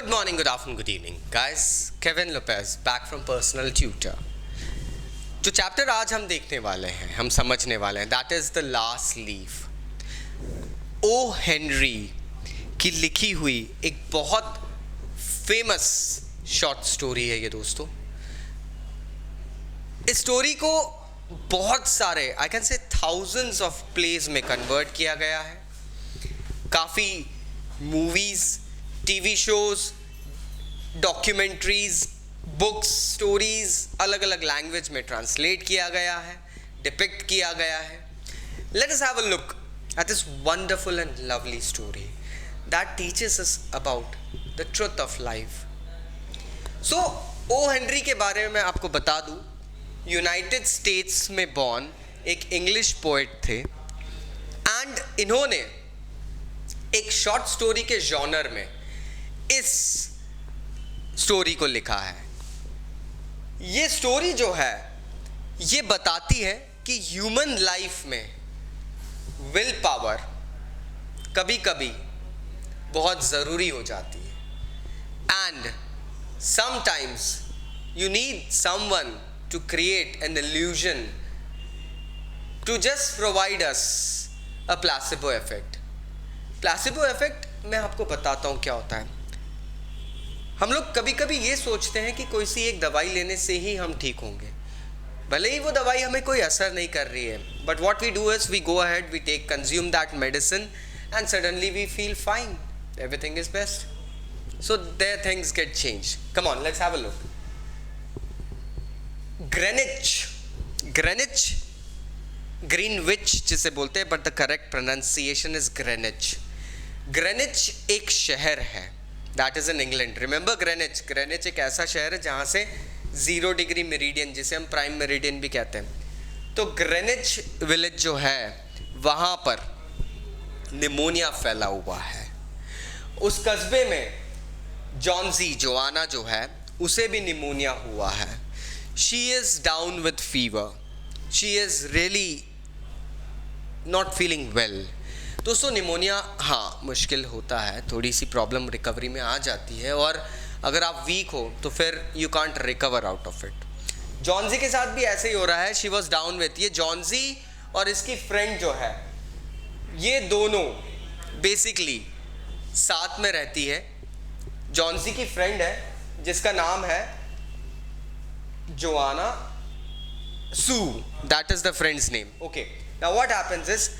Good morning, good afternoon, good evening, guys. Kevin Lopez back from Personal Tutor. जो chapter आज हम देखने वाले हैं, हम समझने वाले हैं, that is the last leaf. O Henry की लिखी हुई एक बहुत फेमस शॉर्ट स्टोरी है ये दोस्तों. इस स्टोरी को बहुत सारे, I can say thousands of plays में कन्वर्ट किया गया है. काफ़ी movies, TV shows, documentaries, books, stories अलग अलग लैंग्वेज में ट्रांसलेट किया गया है, डिपिक्ट किया गया है. Let us have a look at this wonderful and lovely story that teaches us about the truth of life. So O Henry के बारे में मैं आपको बता दूं, यूनाइटेड स्टेट्स में बॉर्न एक इंग्लिश पोएट थे एंड इन्होंने एक शॉर्ट स्टोरी के जॉनर में इस स्टोरी को लिखा है. ये स्टोरी जो है ये बताती है कि ह्यूमन लाइफ में विल पावर कभी कभी बहुत ज़रूरी हो जाती है and sometimes you need someone to create an illusion to just provide us a placebo effect. Placebo effect मैं आपको बताता हूँ क्या होता है. हम लोग कभी कभी ये सोचते हैं कि कोई सी एक दवाई लेने से ही हम ठीक होंगे, भले ही वो दवाई हमें कोई असर नहीं कर रही है. But what we do is we go ahead, we take consume that medicine and suddenly we feel fine, everything is best. So there things get change. Come on, let's have a look. Greenwich, Greenwich जिसे बोलते हैं, but the correct pronunciation is Greenwich. Greenwich एक शहर है, that is in England. Remember Greenwich एक ऐसा शहर है जहाँ से 0 डिग्री मेरिडियन, जिसे हम प्राइम मेरिडियन भी कहते हैं. तो ग्रेनिच विलेज जो है वहाँ पर निमोनिया फैला हुआ है. उस कस्बे में जोआना जो है उसे भी निमोनिया हुआ है. She is down with fever, she is really not feeling well. दोस्तों निमोनिया हाँ मुश्किल होता है, थोड़ी सी प्रॉब्लम रिकवरी में आ जाती है, और अगर आप वीक हो तो फिर you can't recover out of it. Johnsy के साथ भी ऐसे ही हो रहा है. शी वॉज डाउन विथ, ये जॉन्जी और इसकी फ्रेंड जो है ये दोनों बेसिकली साथ में रहती है. जॉन्जी की फ्रेंड है जिसका नाम है Joanna Sue, that is the friend's name. Okay, now what happens is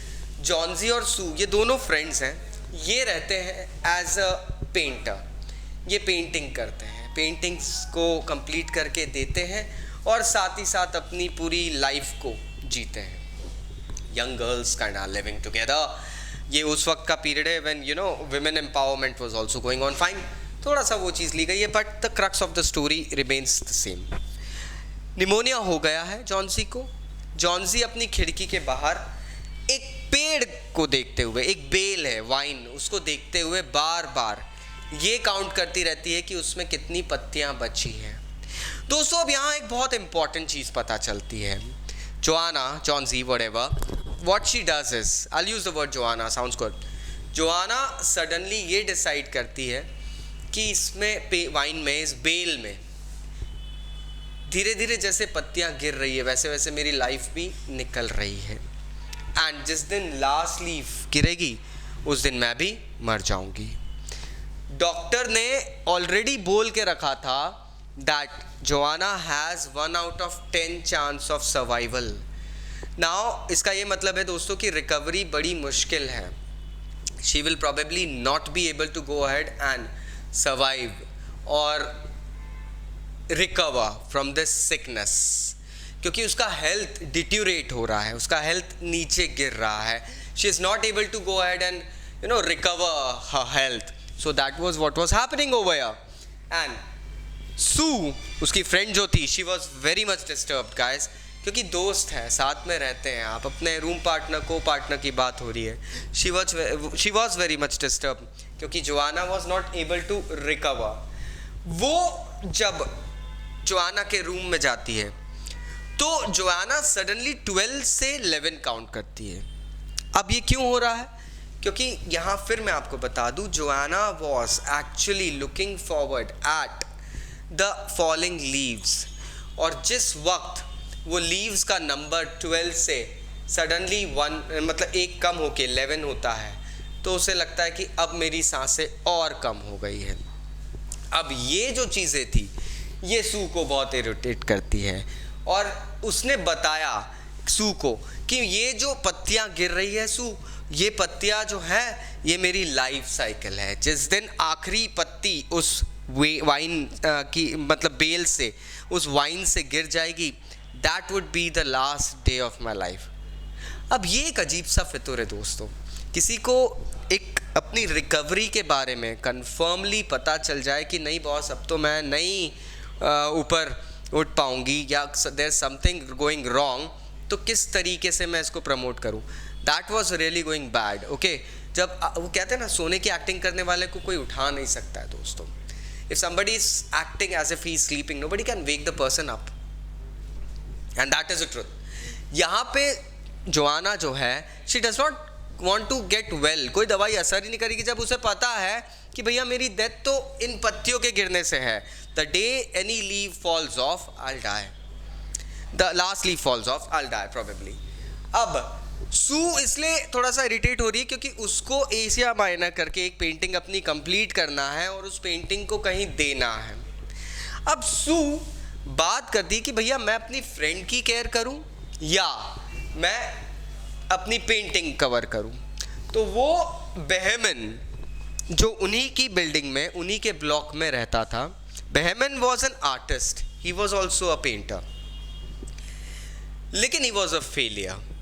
Johnsy और सू ये दोनों फ्रेंड्स हैं. ये रहते हैं एज अ पेंटर, ये पेंटिंग करते हैं, पेंटिंग्स को कंप्लीट करके देते हैं और साथ ही साथ अपनी पूरी लाइफ को जीते हैं. Young girls kind are living together. ये उस वक्त का पीरियड है when you know women empowerment was also going on. Fine, थोड़ा सा वो चीज़ ली गई है, but the crux of the story remains the same. Pneumonia हो गया है जॉन्जी को. जॉन्जी अपनी खिड़की के बाहर एक पेड़ को देखते हुए, एक बेल है वाइन, उसको देखते हुए बार बार ये काउंट करती रहती है कि उसमें कितनी पत्तियां बची हैं. दोस्तों अब यहाँ एक बहुत इंपॉर्टेंट चीज़ पता चलती है. Johnsy whatever what she does is, I will use the word Joanna, sounds good. Joanna suddenly ये डिसाइड करती है कि इसमें वाइन में, इस बेल में धीरे धीरे जैसे पत्तियां गिर रही है वैसे वैसे मेरी लाइफ भी निकल रही है. एंड जिस दिन लास्ट लीफ गिरेगी उस दिन मैं भी मर जाऊंगी. डॉक्टर ने ऑलरेडी बोल के रखा था that Joanna has 1 out of 10 chance of survival. Now इसका ये मतलब है दोस्तों कि रिकवरी बड़ी मुश्किल है. She will probably not be able to go ahead and survive और रिकवर फ्रॉम दिस सिकनेस, क्योंकि उसका हेल्थ डिट्यूरेट हो रहा है, उसका हेल्थ नीचे गिर रहा है. She is not able to go ahead and you know recover her health. So that was what was happening over here. And Sue उसकी फ्रेंड जो थी, she was very much disturbed guys, क्योंकि दोस्त हैं, साथ में रहते हैं आप, अपने रूम पार्टनर को पार्टनर की बात हो रही है. She was very much disturbed क्योंकि Joanna was not able to recover. वो जब जोआना के रूम में जाती है तो जोआना सडनली 12 से 11 काउंट करती है. अब ये क्यों हो रहा है? क्योंकि यहाँ फिर मैं आपको बता दूँ, Joanna was actually looking forward at the falling leaves, और जिस वक्त वो लीव्स का नंबर 12 से सडनली 1 मतलब एक कम होके 11 होता है, तो उसे लगता है कि अब मेरी सांसें और कम हो गई है। अब ये जो चीज़ें थी ये सू को बहुत इरिटेट करती है, और उसने बताया सू को कि ये जो पत्तियां गिर रही है सू, ये पत्तियां जो है ये मेरी लाइफ साइकिल है। जिस दिन आखिरी पत्ती उस वाइन की मतलब बेल से, उस वाइन से गिर जाएगी, that would be the last day of my life. अब ये एक अजीब सा फितूर है दोस्तों, किसी को एक अपनी रिकवरी के बारे में कन्फर्मली पता चल जाए कि नहीं बॉस अब तो मैं नहीं ऊपर उठ पाऊंगी, या देयर समथिंग गोइंग रॉन्ग, तो किस तरीके से मैं इसको प्रमोट करूं। That was really going bad. Okay, जब वो कहते हैं ना सोने की एक्टिंग करने वाले को कोई उठा नहीं सकता है दोस्तों। If somebody is acting as if he is sleeping, nobody can wake the person up, and that is the truth. यहाँ पे जोआना जो है, she does not want to get well, कोई दवाई असर ही नहीं करेगी जब उसे पता है कि भैया मेरी डेथ तो इन पत्तियों के गिरने से है। The day any leave falls off I'll die, the last leave falls off I'll die probably। अब सू इसलिए थोड़ा सा इरिटेट हो रही है क्योंकि उसको एशिया माइनर करके एक पेंटिंग अपनी कंप्लीट करना है और उस पेंटिंग को कहीं देना है। अब सू बात करती कि भैया मैं अपनी फ्रेंड की केयर करूं या मैं अपनी पेंटिंग कवर करूं। तो वो बेहमन जो उन्हीं की बिल्डिंग में, उन्हीं के ब्लॉक में रहता था, Behrman was an artist, he was also a painter, लेकिन he was a failure.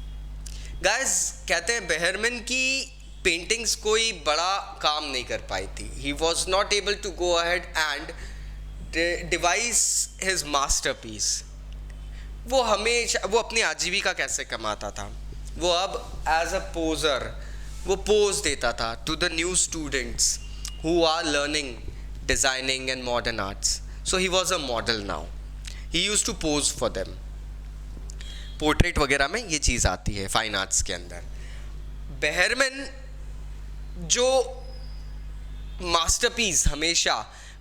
Guys कहते हैं बेहरमन की पेंटिंग्स कोई बड़ा काम नहीं कर पाई थी। He was not able to go ahead and devise his masterpiece. वो हमेशा वो अपनी आजीविका कैसे कमाता था, वो अब एज अ पोजर वो पोज देता था to the new students who are learning designing and modern arts. So he was a model now, he use to pose for them. Portrait वगैरह में ये चीज़ आती है फाइन आर्ट्स के अंदर। बेहरमन जो मास्टरपीस हमेशा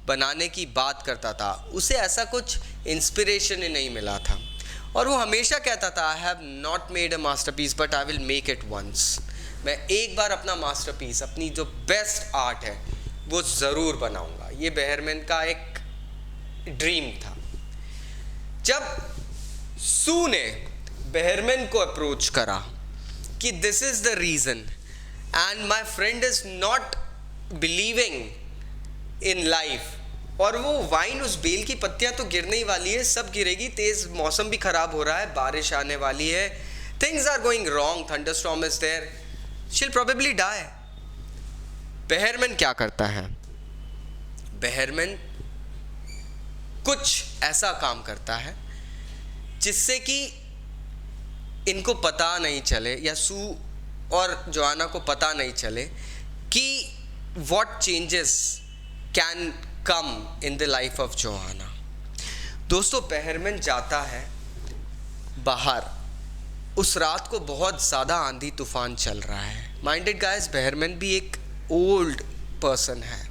बनाने की बात करता था, उसे ऐसा कुछ इंस्पिरेशन ही नहीं मिला था, और वो हमेशा कहता था I have not made a masterpiece but I will make it once. मैं एक बार अपना मास्टरपीस, अपनी जो बेस्ट आर्ट है वो ज़रूर बनाऊंगा। ये बेहरमन का एक ड्रीम था। जब सू ने बेहरमन को अप्रोच करा कि this is the reason and my friend is not believing in life, और वो वाइन, उस बेल की पत्तियां तो गिरने ही वाली है, सब गिरेगी, तेज मौसम भी खराब हो रहा है, बारिश आने वाली है, things are going wrong, thunderstorm is there, she will probably die. Behrman क्या करता है, बेहरमन कुछ ऐसा काम करता है जिससे कि इनको पता नहीं चले, या सू और जोआना को पता नहीं चले कि what changes can come in the life of Joanna. दोस्तों बेहरमन जाता है बाहर, उस रात को बहुत ज़्यादा आंधी तूफान चल रहा है। माइंडेड गाइस, बेहरमन भी एक ओल्ड पर्सन है।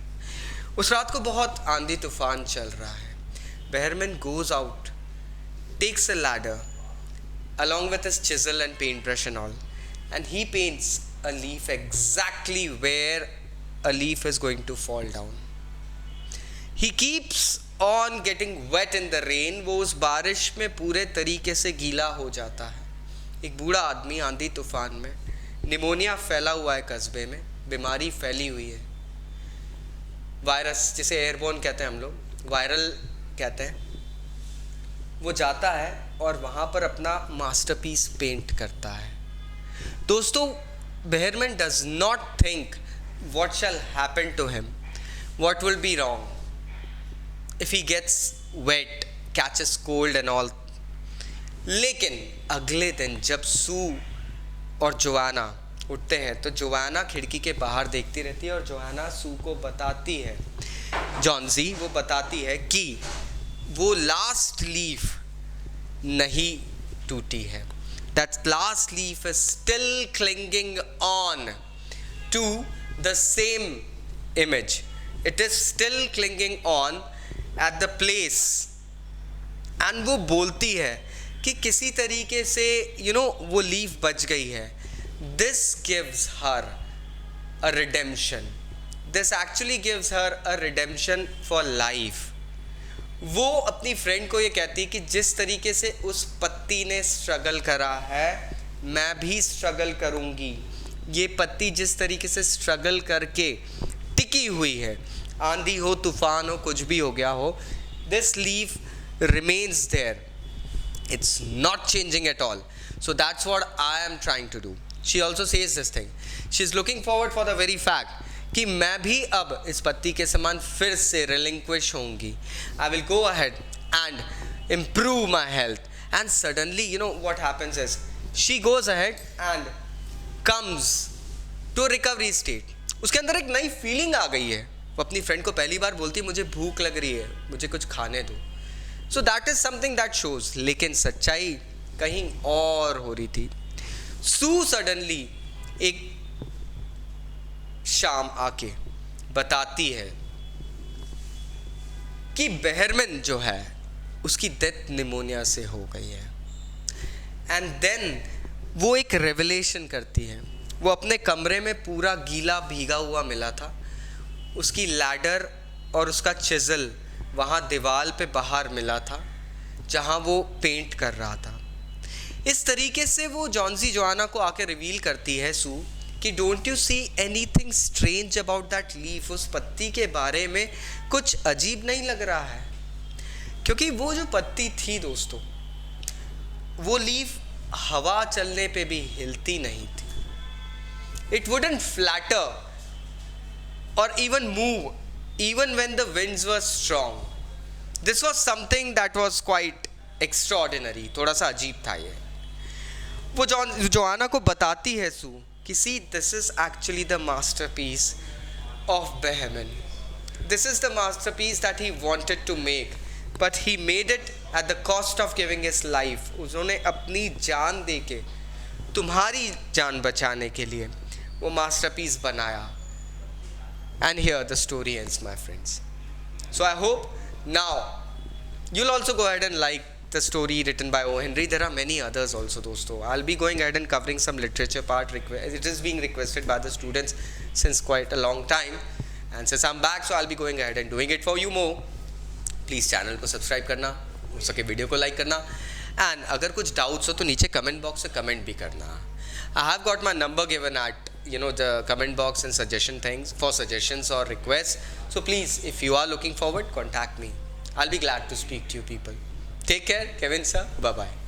उस रात को बहुत आंधी तूफान चल रहा है। Behrman goes out, takes a ladder along with his chisel and paintbrush and all, and he paints a leaf exactly where a leaf is going to fall down. He keeps on getting wet in the rain. वो उस बारिश में पूरे तरीके से गीला हो जाता है। एक बूढ़ा आदमी आंधी तूफान में, निमोनिया फैला हुआ है कस्बे में, बीमारी फैली हुई है, वायरस जिसे एयरबोर्न कहते हैं हम लोग, वायरल कहते हैं, वो जाता है और वहाँ पर अपना मास्टरपीस पेंट करता है। दोस्तों Behrman does not think what shall happen to him, what will be wrong if he gets wet, catches cold and all. लेकिन अगले दिन जब सू और जोआना उठते हैं तो जोआना खिड़की के बाहर देखती रहती है और जोआना सू को बताती है, जॉन्जी वो बताती है कि वो लास्ट लीफ नहीं टूटी है, that last leaf is still clinging on to the same image. It is still clinging on at the place. And वो बोलती है कि किसी तरीके से वो लीफ बच गई है. This gives her a redemption. This actually gives her a redemption for life. वो अपनी फ्रेंड को ये कहती कि जिस तरीके से उस पत्ती ने स्ट्रगल करा है, मैं भी स्ट्रगल करूँगी. ये पत्ती जिस तरीके से स्ट्रगल करके टिकी हुई है, आंधी हो, तूफान हो, कुछ भी हो गया हो, this leaf remains there. It's not changing at all. So that's what I am trying to do. She also says this thing. She's looking forward for the very fact कि मैं भी अब इस पत्ती के समान फिर से relinquish होंगी. I will go ahead and improve my health. And suddenly, what happens is she goes ahead and comes to recovery state. उसके अंदर एक नई फीलिंग आ गई है. वो अपनी फ्रेंड को पहली बार बोलती मुझे भूख लग रही है, मुझे कुछ खाने दो. So that is something that shows. लेकिन सच्चाई कहीं और हो रही थी. सू सडनली एक शाम आके बताती है कि बहरमन जो है उसकी डेथ निमोनिया से हो गई है. एंड देन वो एक रेवलेशन करती है. वो अपने कमरे में पूरा गीला भीगा हुआ मिला था. उसकी लैडर और उसका चिजल वहाँ दीवार पे बाहर मिला था जहाँ वो पेंट कर रहा था. इस तरीके से वो जॉन्सी जोआना को आके रिवील करती है सू कि don't you see anything strange about that leaf. उस पत्ती के बारे में कुछ अजीब नहीं लग रहा है? क्योंकि वो जो पत्ती थी दोस्तों, वो लीफ हवा चलने पे भी हिलती नहीं थी. It wouldn't flatter or even move even when the winds were strong. This was something that was quite extraordinary. थोड़ा सा अजीब था ये. वो जोआना को बताती है सू कि see, this is actually the masterpiece of Bahman. This is the masterpiece that he wanted to make, but he made it at the cost of giving his life. उन्होंने अपनी जान देके तुम्हारी जान बचाने के लिए वो masterpiece बनाया. And here the story ends, my friends. So I hope now you'll also go ahead and like the story written by O. Henry. There are many others also, dosto. I'll be going ahead and covering some literature part. It is being requested by the students since quite a long time. And since I'm back, so I'll be going ahead and doing it for you more. Please channel को subscribe करना, हो सके video को like करना. And अगर कुछ doubts हो तो नीचे comment box से comment भी करना. I have got my number given at the comment box and suggestion things for suggestions or requests. So please, if you are looking forward, contact me. I'll be glad to speak to you people. Take care, Kevin sir. Bye bye.